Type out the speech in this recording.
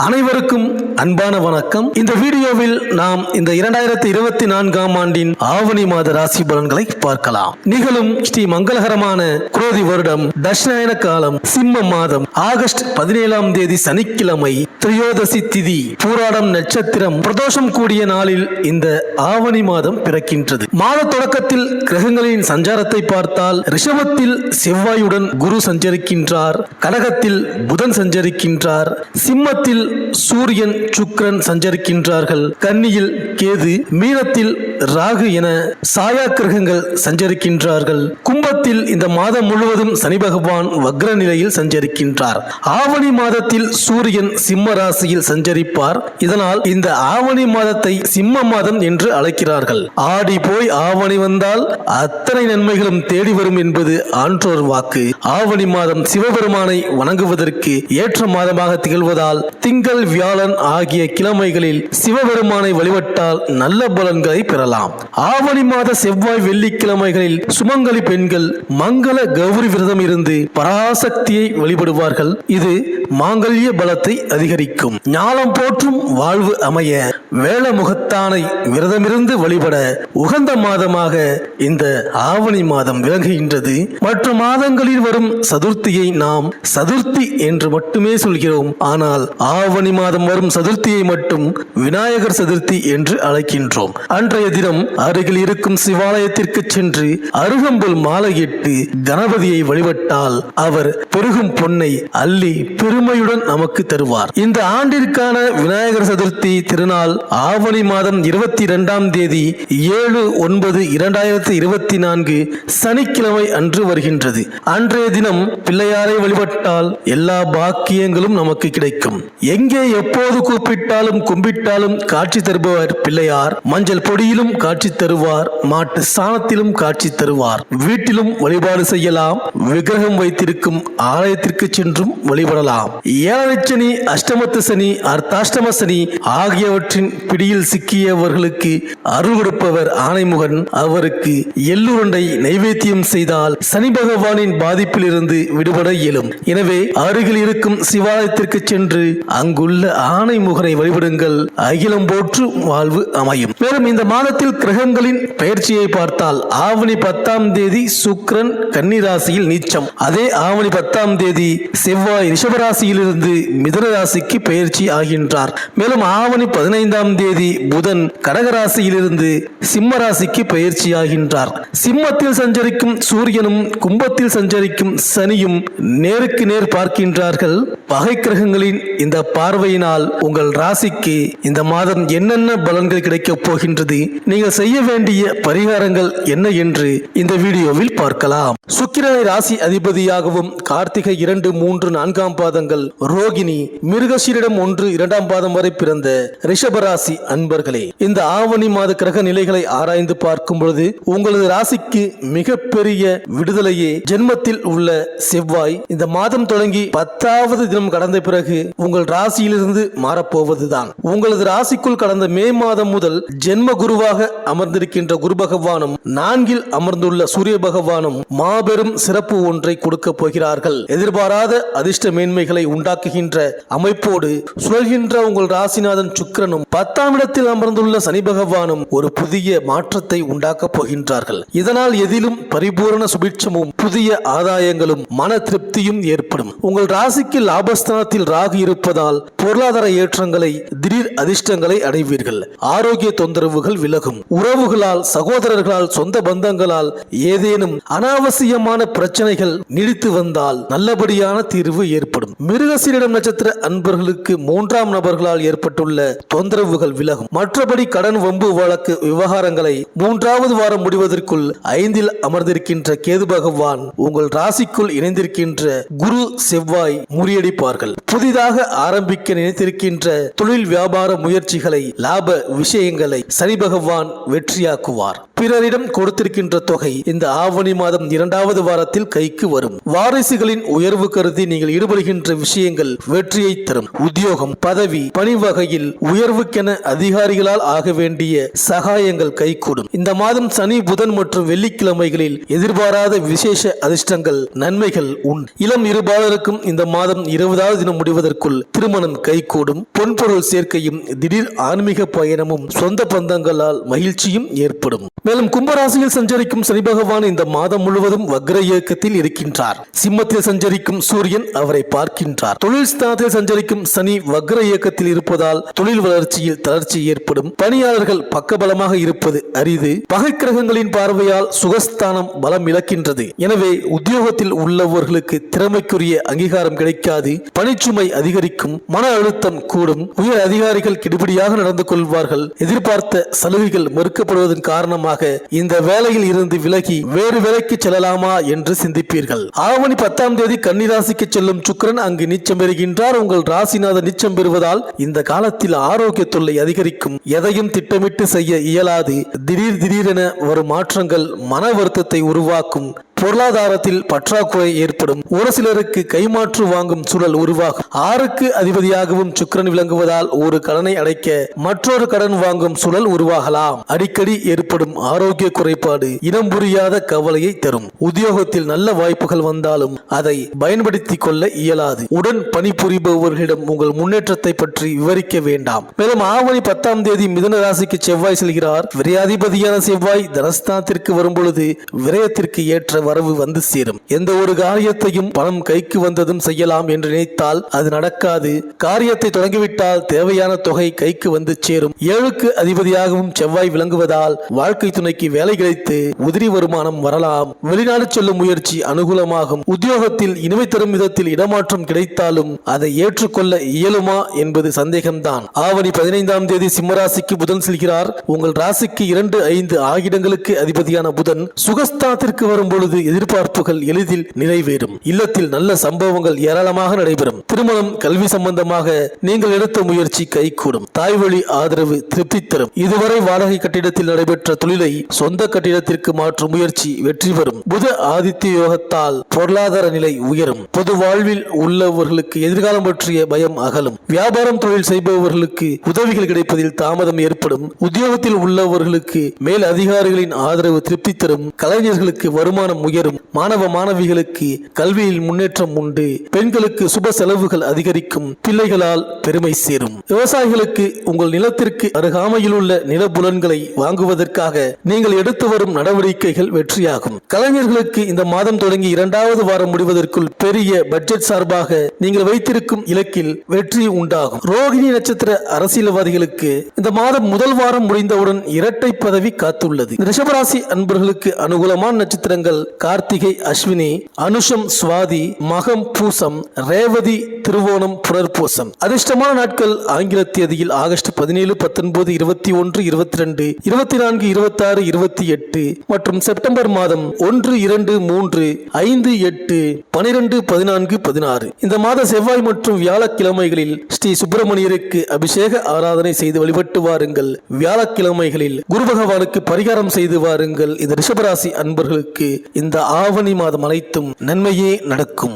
அனைவருக்கும் அன்பான வணக்கம். இந்த வீடியோவில் நாம் இந்த 2024ஆம் ஆண்டின் ஆவணி மாத ராசி பலன்களை பார்க்கலாம். நிகழும் ஸ்ரீ மங்களகரமான குரோதி வருடம் தட்சிணாயன காலம் சிம்ம மாதம் ஆகஸ்ட் 17ஆம் தேதி சனிக்கிழமை திரையோதசி திதி பூராடம் நட்சத்திரம் பிரதோஷம் கூடிய நாளில் இந்த ஆவணி மாதம் பிறக்கின்றது. மாத தொடக்கத்தில் கிரகங்களின் சஞ்சாரத்தை பார்த்தால் ரிஷபத்தில் செவ்வாயுடன் குரு சஞ்சரிக்கின்றார், கடகத்தில் புதன் சஞ்சரிக்கின்றார், சிம்மத்தில் சூரியன் சுக்கிரன் சஞ்சரிக்கின்றார்கள், கன்னியில் கேது, மீனத்தில் ராகு என சாயா கிரகங்கள் சஞ்சரிக்கின்றார்கள். கும்பத்தில் இந்த மாதம் முழுவதும் சனி பகவான் வக்ர நிலையில் சஞ்சரிக்கின்றார். ஆவணி மாதத்தில் சூரியன் சிம்ம ராசியில் சஞ்சரிப்பார். இதனால் இந்த ஆவணி மாதத்தை சிம்ம மாதம் என்று அழைக்கிறார்கள். ஆடி போய் ஆவணி வந்தால் அத்தனை நன்மைகளும் தேடி வரும் என்பது ஆன்றோர் வாக்கு. ஆவணி மாதம் சிவபெருமானை வணங்குவதற்கு ஏற்ற மாதமாக திகழ்வதால் திங்கள் வியாழன் ஆகிய கிழமைகளில் சிவபெருமானை வழிபட்டால் நல்ல பலன்களை பெறலாம். ஆவணி மாத செவ்வாய் வெள்ளிக்கிழமைகளில் சுமங்கலி பெண்கள் மங்கள கௌரி விரதம் இருந்து பராசக்தியை வழிபடுவார்கள். இது மாங்கல்ய பலத்தை அதிகரிக்கும். ஞானம் போற்றும் வாழ்வு அமைய வேளமுகத்தானை விரதமிருந்து வழிபட உகந்த மாதமாக இந்த ஆவணி மாதம் விளங்குகின்றது. மற்ற மாதங்களில் வரும் சதுர்த்தியை நாம் சதுர்த்தி என்று மட்டுமே சொல்கிறோம். ஆனால் ஆவணி மாதம் வரும் சதுர்த்தியை மட்டும் விநாயகர் சதுர்த்தி என்று அழைக்கின்றோம். அன்றைய தினம் அருகில் இருக்கும் சிவாலயத்திற்கு சென்று அருகம்புல் மாலையிட்டு கணபதியை வழிபட்டால் அவர் பெருகும் பொன்னை அள்ளி பெருமையுடன் நமக்கு தருவார். இந்த ஆண்டிற்கான விநாயகர் சதுர்த்தி திருநாள் ஆவணி மாதம் 22ஆம் தேதி 7/9/2024 சனிக்கிழமை அன்று வருகின்றது. அன்றைய தினம் பிள்ளையாரை வழிபட்டால் எல்லா பாக்கியங்களும் நமக்கு கிடைக்கும். எங்கே எப்போது கூப்பிட்டாலும் கும்பிட்டாலும் காட்சி தருபவர் பிள்ளையார். மஞ்சள் பொடியிலும் காட்சி தருவார், மாட்டு சாணத்திலும் காட்சி தருவார். வீட்டிலும் வழிபாடு செய்யலாம். விக்கிரகம் வைத்திருக்கும் ஆலயத்திற்கு சென்றும் வழிபடலாம். ஏழரை சனி, அஷ்டமத்து சனி, அர்த்தாஷ்டம சனி ஆகியவற்றின் பிடியில் சிக்கியவர்களுக்கு அருள் கொடுப்பவர் ஆனைமுகன். அவருக்கு எள்ளுருண்டை நைவேத்தியம் செய்தால் சனி பகவானின் பாதிப்பில் இருந்து விடுபட இயலும். எனவே அருகில் இருக்கும் சிவாலயத்திற்கு சென்று அங்குள்ள ஆனைமுகனை வழிபடுங்கள். அகிலம் போற்று வாழ்வு அமையும். மேலும் இந்த மாதத்தில் கிரகங்களின் பெயர்ச்சியை பார்த்தால் ஆவணி 10ஆம் தேதி சுக்கிரன் கன்னி ராசியில் நீச்சம். அதே ஆவணி 10ஆம் தேதி செவ்வாய் ரிஷபராசியில் இருந்து மிதுன ராசிக்கு பெயர்ச்சி ஆகின்றார். மேலும் ஆவணி 15ஆம் தேதி புதன் கடகராசியில் இருந்து சிம்ம ராசிக்கு பெயர்ச்சி ஆகின்றார். சிம்மத்தில் சஞ்சரிக்கும் சூரியனும் கும்பத்தில் சஞ்சரிக்கும் சனியும் நேருக்கு நேர் பார்க்கின்றார்கள். பகை கிரகங்களின் இந்த பார்வையினால் உங்கள் ராசிக்கு இந்த மாதம் என்னென்ன பலன்கள் கிடைக்கப் போகின்றது, நீங்கள் செய்ய வேண்டிய பரிகாரங்கள் என்ன என்று இந்த வீடியோவில் பார்க்கலாம். சுக்கிரனை ராசி அதிபதியாகவும் கார்த்திகை 2, 3, 4ஆம் பாதங்கள், ரோகிணி, மிருகசீரிடம் 1, 2ஆம் பாதம் வரை பிறந்த ரிஷபராசி அன்பர்களே, இந்த ஆவணி மாத கிரக நிலைகளை ஆராய்ந்து பார்க்கும் பொழுது உங்களது ராசிக்கு மிகப்பெரிய விடுதலையே ஜென்மத்தில் உள்ள செவ்வாய் இந்த மாதம் தொடங்கி 10ஆவது தினம் கடந்த பிறகு உங்கள் ராசியிலிருந்து மாறப்போவதுதான். உங்களது ராசிக்குள் கடந்த மே மாதம் முதல் ஜென்ம குருவாக அமர்ந்திருக்கின்ற குரு பகவானும் 4இல் அமர்ந்துள்ள சூரிய பகவானும் மாபெரும் சிறப்பு ஒன்றை கொடுக்க போகிறார்கள். எதிர்பாராத அதிர்ஷ்ட மேன்மைகளை உண்டாக்குகின்ற அமைப்போடு சுழல்கின்ற உங்கள் ராசிநாதன் சுக்கிரனும் 10ஆம் இடத்தில் அமர்ந்துள்ள சனி பகவானும் ஒரு புதிய மாற்றத்தை உண்டாக்கப் போகின்றார்கள். இதனால் எதிலும் பரிபூரண சுபிட்சமும் புதிய ஆதாயங்களும் மன திருப்தியும் ஏற்படும். உங்கள் ராசிக்கு லாபஸ்தானத்தில் ராகு இருப்பதால் பொருளாதார ஏற்றங்களை, திடீர் அதிர்ஷ்டங்களை அடைவீர்கள். ஆரோக்கிய தொந்தரவுகள் விலகும். உறவுகளால், சகோதரர்களால், சொந்த பந்தங்களால் ஏதேனும் அனாவசியமான பிரச்சனைகள் நீடித்து வந்தால் நல்லபடியான தீர்வு ஏற்படும். மிருகசீரிடம் நட்சத்திர அன்பர்களுக்கு 3ஆம் நபர்களால் ஏற்பட்டுள்ள தொந்தரவுகள் விலகும். மற்றபடி கடன், வம்பு, வழக்கு விவகாரங்களை 3வது வாரம் முடிவதற்குள் 5இல் அமர்ந்திருக்கின்ற கேது பகவான் உங்கள் ராசிக்குள் இணைந்திருக்கின்ற குரு, செவ்வாய் முறியடிப்பார்கள். புதிதாக ஆரம்பிக்க நினைத்திருக்கின்ற தொழில் வியாபார முயற்சிகளை, லாப விஷயங்களை சனி பகவான் பகவான் வெற்றியாக்குவார். பிறரிடம் கொடுத்திருக்கின்ற தொகை இந்த ஆவணி மாதம் 2வது வாரத்தில் கைக்கு வரும். வாரிசுகளின் உயர்வு கருதி நீங்கள் ஈடுபடுகின்ற விஷயங்கள் வெற்றியை தரும். உத்தியோகம், பதவி, பணி வகையில் உயர்வுக்கென அதிகாரிகளால் ஆக வேண்டிய சகாயங்கள் கைகூடும். இந்த மாதம் சனி, புதன் மற்றும் வெள்ளிக்கிழமைகளில் எதிர்பாராத விசேஷ அதிர்ஷ்டங்கள், நன்மைகள் உண்டு. இளம் இருபாலருக்கும் இந்த மாதம் 20வது தினம் முடிவதற்குள் திருமணம் கைகூடும். பொன்பொருள் சேர்க்கையும், திடீர் ஆன்மீக பயணமும், சொந்த பந்தங்களால் மகிழ்ச்சியும் ஏற்படும். மேலும் கும்பராசியில் சஞ்சரிக்கும் சனி பகவான் இந்த மாதம் முழுவதும் வக்ர இயக்கத்தில் இருக்கின்றார். சிம்மத்தில் சஞ்சரிக்கும் சூரியன் அவரை பார்க்கின்றார். தொழில் ஸ்தானத்தில் சஞ்சரிக்கும் சனி வக்ர இயக்கத்தில் இருப்பதால் தொழில் வளர்ச்சியில் தளர்ச்சி ஏற்படும். பணியாளர்கள் பக்கபலமாக இருப்பது அரிது. பகை கிரகங்களின் பார்வையால் சுகஸ்தானம் பலம் இழக்கின்றது. எனவே உத்தியோகத்தில் உள்ளவர்களுக்கு திறமைக்குரிய அங்கீகாரம் கிடைக்காது. பணிச்சுமை அதிகரிக்கும். மன அழுத்தம் கூடும். உயர் அதிகாரிகள் கிடுபிடியாக நடந்து கொள்வார்கள். எதிர்பார்த்த சலுகைகள் மறுக்கப்படுவதன் காரணமாக இந்த வேலையில் இருந்து விலகி வேறு வேலைக்கு செல்லலாமா என்று சிந்திப்பீர்கள். ஆவணி 10ஆம் தேதி கன்னிராசிக்கு செல்லும் சுக்கிரன் அங்கு நீச்சம் பெறுகின்றார். உங்கள் ராசிநாதன் நீச்சம் பெறுவதால் இந்த காலத்தில் ஆரோக்கிய தொல்லை அதிகரிக்கும். எதையும் திட்டமிட்டு செய்ய இயலாது. திடீரென வரும் மாற்றங்கள் மன வருத்தத்தை உருவாக்கும். பொருளாதாரத்தில் பற்றாக்குறை ஏற்படும். ஒரு சிலருக்கு கைமாற்று வாங்கும் சூழல் உருவாகும். 6க்கு அதிபதியாகவும் சுக்கிரன் விளங்குவதால் ஒரு கடனை அடைக்க மற்றொரு கடன் வாங்கும் சூழல் உருவாகலாம். அடிக்கடி ஏற்படும் ஆரோக்கிய குறைபாடு இனம் புரியாத கவலையை தரும். உத்தியோகத்தில் நல்ல வாய்ப்புகள் வந்தாலும் அதை பயன்படுத்திக் கொள்ள இயலாது. உடன் பணிபுரிபவர்களிடம் உங்கள் முன்னேற்றத்தை பற்றி விவரிக்க வேண்டாம். மேலும் ஆவணி 10ஆம் தேதி மிதுன ராசிக்கு செவ்வாய் செல்கிறார். விரையாதிபதியான செவ்வாய் தனஸ்தானத்திற்கு வரும்பொழுது விரயத்திற்கு ஏற்ற வரவு வந்து சேரும். எந்த ஒரு காரியத்தையும் பணம் கைக்கு வந்ததும் செய்யலாம் என்று நினைத்தால் அது நடக்காது. காரியத்தை தொடங்கிவிட்டால் தேவையான தொகை கைக்கு வந்து சேரும். 7க்கு அதிபதியாகவும் செவ்வாய் விளங்குவதால் வாழ்க்கை துணைக்கு வேலை கிடைத்து உதிரி வருமானம் வரலாம். வெளிநாடு செல்லும் முயற்சி அனுகூலமாகும். உத்தியோகத்தில் இனிமை தரும் விதத்தில் இடமாற்றம் கிடைத்தாலும் அதை ஏற்றுக்கொள்ள இயலுமா என்பது சந்தேகம்தான். ஆவணி 15ஆம் தேதி சிம்மராசிக்கு புதன் செல்கிறார். உங்கள் ராசிக்கு 2, 5 ஆகிடங்களுக்கு அதிபதியான புதன் சுகஸ்தானத்திற்கு வரும்பொழுது எதிர்பார்ப்புகள் எளிதில் நிறைவேறும். இல்லத்தில் நல்ல சம்பவங்கள் ஏராளமாக நடைபெறும். திருமணம், கல்வி சம்பந்தமாக நீங்கள் எடுத்த முயற்சி கைகூடும். தாய்வழி ஆதரவு திருப்தி தரும். இதுவரை வாடகை கட்டிடத்தில் நடைபெற்ற தொழிலை சொந்த கட்டிடத்திற்கு மாற்றும் முயற்சி வெற்றி பெறும். புத ஆதித்ய யோகத்தால் பொருளாதார நிலை உயரும். பொது வாழ்வில் உள்ளவர்களுக்கு எதிர்காலம் பற்றிய பயம் அகலும். வியாபாரம், தொழில் செய்பவர்களுக்கு உதவிகள் கிடைப்பதில் தாமதம் ஏற்படும். உத்தியோகத்தில் உள்ளவர்களுக்கு மேல் அதிகாரிகளின் ஆதரவு திருப்தி தரும். கலைஞர்களுக்கு வருமானம் உயரும். மாணவ மாணவிகளுக்கு கல்வியில் முன்னேற்றம் உண்டு. பெண்களுக்கு சுப செலவுகள் அதிகரிக்கும். பிள்ளைகளால் பெருமை சேரும். விவசாயிகளுக்கு உங்கள் நிலத்திற்கு அருகாமையில் உள்ள நிலபுலன்களை வாங்குவதற்காக நீங்கள் எடுத்து வரும் நடவடிக்கைகள் வெற்றியாகும். கலைஞர்களுக்கு இந்த மாதம் தொடங்கி 2வது வாரம் முடிவதற்குள் பெரிய பட்ஜெட் சார்பாக நீங்கள் வைத்திருக்கும் இலக்கில் வெற்றி உண்டாகும். ரோகிணி நட்சத்திர அரசியல்வாதிகளுக்கு இந்த மாதம் முதல் வாரம் முடிந்தவுடன் இரட்டை பதவி காத்துள்ளது. ரிஷபராசி அன்பர்களுக்கு அனுகூலமான நட்சத்திரங்கள் கார்த்திகை, அஸ்வினி, அனுஷம், சுவாதி, மகம், பூசம், ரேவதி, திருவோணம், புனர்பூசம். அதிர்ஷ்டமான நாட்கள் ஆங்கில தேதியில் ஆகஸ்ட் 17, 19, 21, 22, 24, 26, 28 மற்றும் செப்டம்பர் மாதம் 1, 2, 3, 5, 8, 12, 14, 16. இந்த மாத செவ்வாய் மற்றும் வியாழக்கிழமைகளில் ஸ்ரீ சுப்பிரமணியருக்கு அபிஷேக ஆராதனை செய்து வழிபட்டு வாருங்கள். வியாழக்கிழமைகளில் குரு பகவானுக்கு பரிகாரம் செய்து வாருங்கள். இந்த ரிஷபராசி அன்பர்களுக்கு இந்த ஆவணி மாதம் அனைத்தும் நன்மையே நடக்கும்.